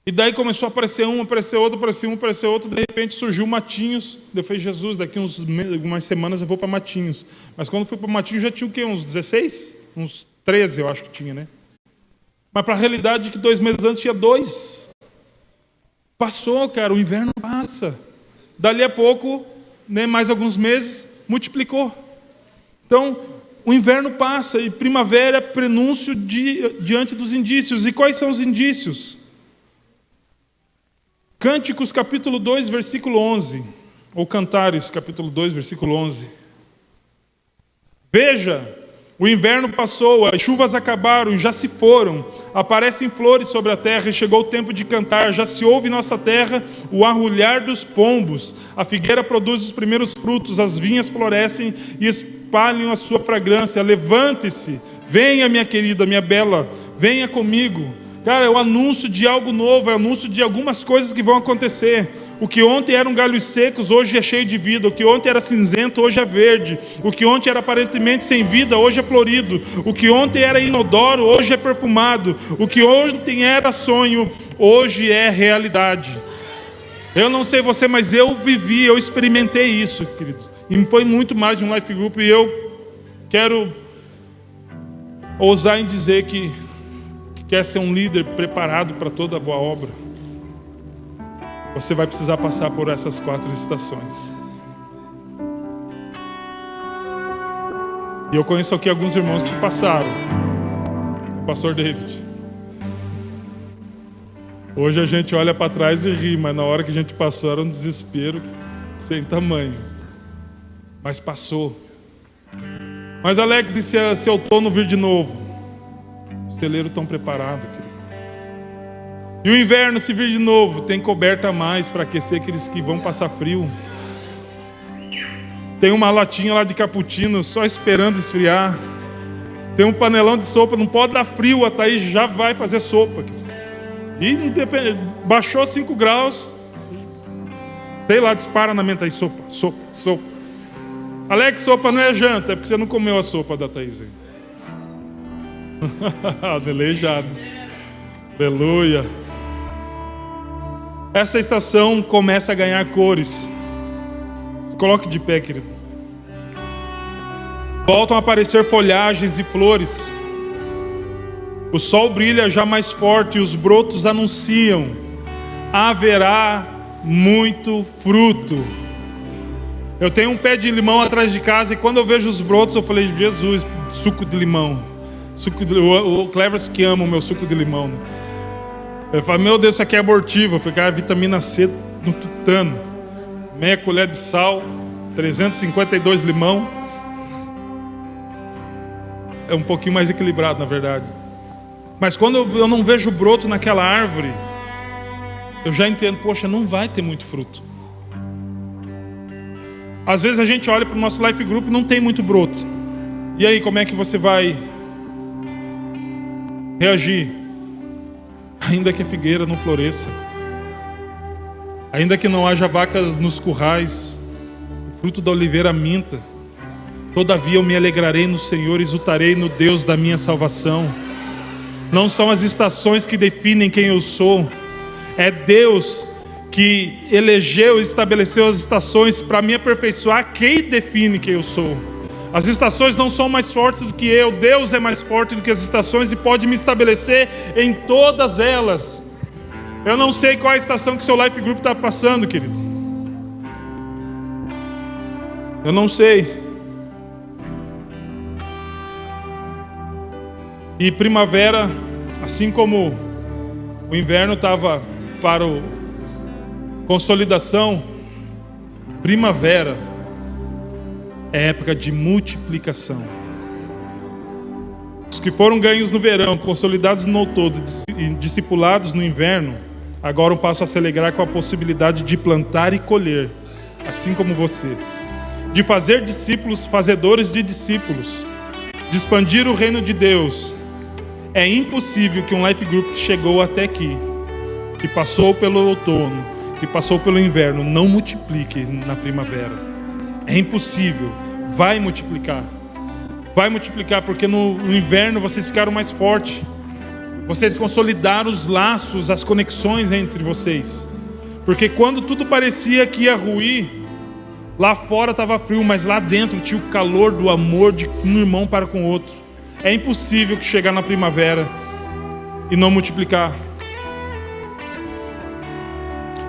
E daí começou a aparecer um, aparecer outro, aparecer um, aparecer outro. De repente surgiu Matinhos. Eu falei, Jesus, daqui algumas semanas eu vou para Matinhos. Mas quando fui para Matinhos já tinha o quê? Uns 16? Uns 13 eu acho que tinha, né? Mas para a realidade que 2 meses antes tinha 2. Passou, cara, o inverno passa. Dali a pouco, né, mais alguns meses, multiplicou. Então, o inverno passa e primavera é prenúncio diante dos indícios. E quais são os indícios? Cânticos capítulo 2, versículo 11, ou Cantares capítulo 2, versículo 11. Veja, o inverno passou, as chuvas acabaram, já se foram, aparecem flores sobre a terra e chegou o tempo de cantar, já se ouve em nossa terra o arrulhar dos pombos, a figueira produz os primeiros frutos, as vinhas florescem e espalham a sua fragrância. Levante-se, venha minha querida, minha bela, venha comigo. Cara, é o anúncio de algo novo, é o anúncio de algumas coisas que vão acontecer. O que ontem eram galhos secos, hoje é cheio de vida. O que ontem era cinzento, hoje é verde. O que ontem era aparentemente sem vida, hoje é florido. O que ontem era inodoro, hoje é perfumado. O que ontem era sonho, hoje é realidade. Eu não sei você, mas eu vivi, eu experimentei isso, queridos. E foi muito mais de um life group. E eu quero ousar em dizer que quer ser um líder preparado para toda boa obra, você vai precisar passar por essas 4 estações. E eu conheço aqui alguns irmãos que passaram. O pastor David. Hoje a gente olha para trás e ri, mas na hora que a gente passou era um desespero sem tamanho. Mas passou. Mas Alex, e se outono vir de novo? Celeiro tão preparado, querido. E o inverno se vir de novo, tem coberta a mais para aquecer aqueles que vão passar frio. Tem uma latinha lá de cappuccino só esperando esfriar. Tem um panelão de sopa, não pode dar frio, a Thaís já vai fazer sopa. E baixou 5 graus, sei lá, dispara na mente aí, sopa. Alex, sopa não é janta, é porque você não comeu a sopa da Thaís aí. Aleluia. Aleluia. Essa estação começa a ganhar cores. Se coloque de pé, querido. Voltam a aparecer folhagens e flores. O sol brilha já mais forte e os brotos anunciam: haverá muito fruto. Eu tenho um pé de limão atrás de casa e quando eu vejo os brotos eu falei: Jesus, suco de limão. O Cleverson que ama o meu suco de limão, né? Eu falo: meu Deus, isso aqui é abortivo. Eu falei: cara, vitamina C no tutano, meia colher de sal, 352 limão. É um pouquinho mais equilibrado, na verdade. Mas quando eu não vejo broto naquela árvore, eu já entendo: poxa, não vai ter muito fruto. Às vezes a gente olha para o nosso life group e não tem muito broto. E aí, como é que você vai reagir? Ainda que a figueira não floresça, ainda que não haja vacas nos currais, o fruto da oliveira minta, todavia eu me alegrarei no Senhor, exultarei no Deus da minha salvação. Não são as estações que definem quem eu sou, é Deus que elegeu e estabeleceu as estações para me aperfeiçoar. Quem define quem eu sou? As estações não são mais fortes do que eu, Deus é mais forte do que as estações e pode me estabelecer em todas elas. Eu não sei qual é a estação que o seu life group está passando, querido. Eu não sei. E primavera, assim como o inverno estava para o consolidação, primavera é época de multiplicação. Os que foram ganhos no verão, consolidados no outono e discipulados no inverno, agora passam a se alegrar com a possibilidade de plantar e colher, assim como você, de fazer discípulos, fazedores de discípulos, de expandir o reino de Deus. É impossível que um life group que chegou até aqui, que passou pelo outono, que passou pelo inverno, não multiplique na primavera. É impossível. Vai multiplicar. Vai multiplicar, porque no inverno vocês ficaram mais fortes. Vocês consolidaram os laços, as conexões entre vocês. Porque quando tudo parecia que ia ruir, lá fora estava frio, mas lá dentro tinha o calor do amor de um irmão para com o outro. É impossível que chegar na primavera e não multiplicar.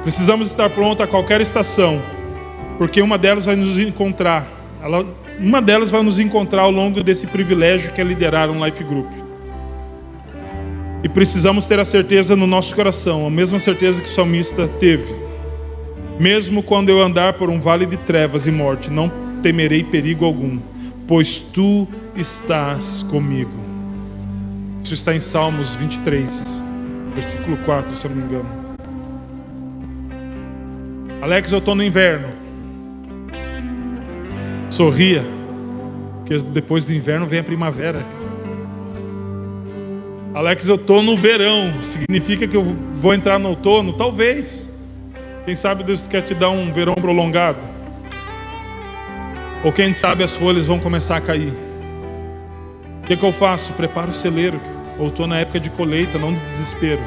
Precisamos estar prontos a qualquer estação, porque uma delas vai nos encontrar. Uma delas vai nos encontrar ao longo desse privilégio que é liderar um life group. E precisamos ter a certeza no nosso coração, a mesma certeza que o salmista teve: mesmo quando eu andar por um vale de trevas e morte, não temerei perigo algum, pois tu estás comigo. Isso está em Salmos 23, versículo 4, se eu não me engano. Alex, eu estou no inverno. Sorria, porque depois do inverno vem a primavera. Alex, eu estou no verão. Significa que eu vou entrar no outono? Talvez. Quem sabe Deus quer te dar um verão prolongado. Ou quem sabe as folhas vão começar a cair. O que eu faço? Preparo o celeiro. Ou estou na época de colheita, não de desespero.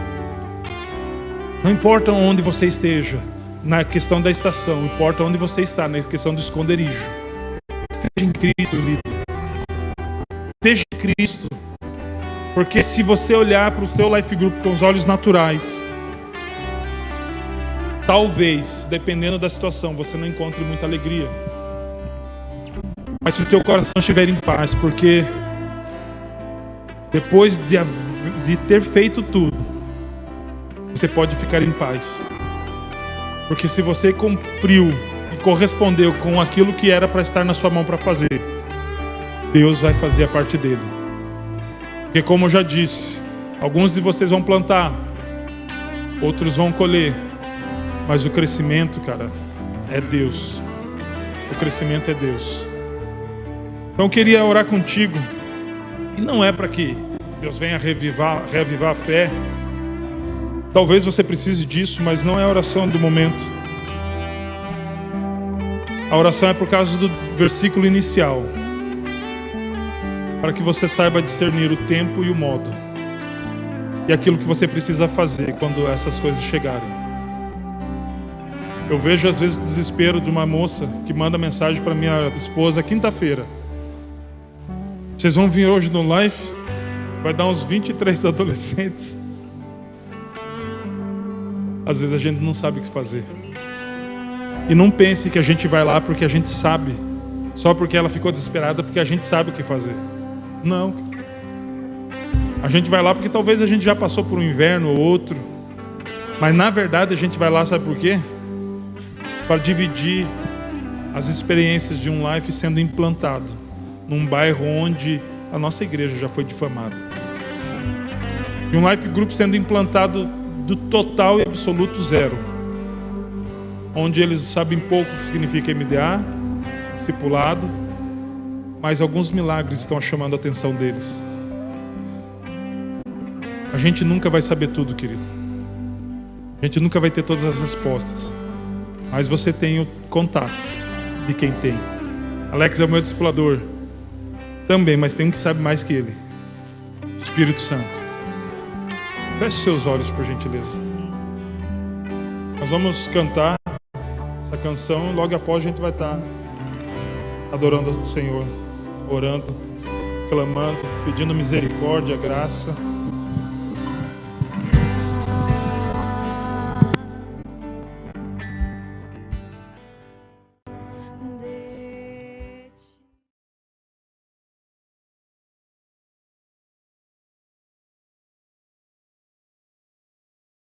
Não importa onde você esteja, na questão da estação, importa onde você está, na questão do esconderijo. Esteja em Cristo, líder. Esteja em Cristo. Porque se você olhar para o seu life group com os olhos naturais, talvez, dependendo da situação, você não encontre muita alegria. Mas se o teu coração estiver em paz, porque depois de ter feito tudo, você pode ficar em paz. Porque se você cumpriu e correspondeu com aquilo que era para estar na sua mão para fazer, Deus vai fazer a parte dele. Porque como eu já disse, alguns de vocês vão plantar, outros vão colher, mas o crescimento, cara, é Deus. O crescimento é Deus. Então eu queria orar contigo, e não é para que Deus venha reavivar a fé. Talvez você precise disso, mas não é a oração do momento. A oração é por causa do versículo inicial, para que você saiba discernir o tempo e o modo, e aquilo que você precisa fazer quando essas coisas chegarem. Eu vejo às vezes o desespero de uma moça que manda mensagem para minha esposa: quinta-feira, vocês vão vir hoje no live? vai dar uns 23 adolescentes. Às vezes a gente não sabe o que fazer. E não pense que a gente vai lá porque a gente sabe, só porque ela ficou desesperada, porque a gente sabe o que fazer. Não. A gente vai lá porque talvez a gente já passou por um inverno ou outro. Mas na verdade a gente vai lá, sabe por quê? Para dividir as experiências de um life sendo implantado num bairro onde a nossa igreja já foi difamada. De um life group sendo implantado do total e absoluto zero. Onde eles sabem pouco o que significa MDA, discipulado, mas alguns milagres estão chamando a atenção deles. A gente nunca vai saber tudo, querido. A gente nunca vai ter todas as respostas. Mas você tem o contato de quem tem. Alex é o meu discipulador. Também, mas tem um que sabe mais que ele. Espírito Santo. Feche seus olhos, por gentileza. Nós vamos cantar essa canção e logo após a gente vai estar adorando o Senhor, orando, clamando, pedindo misericórdia, graça.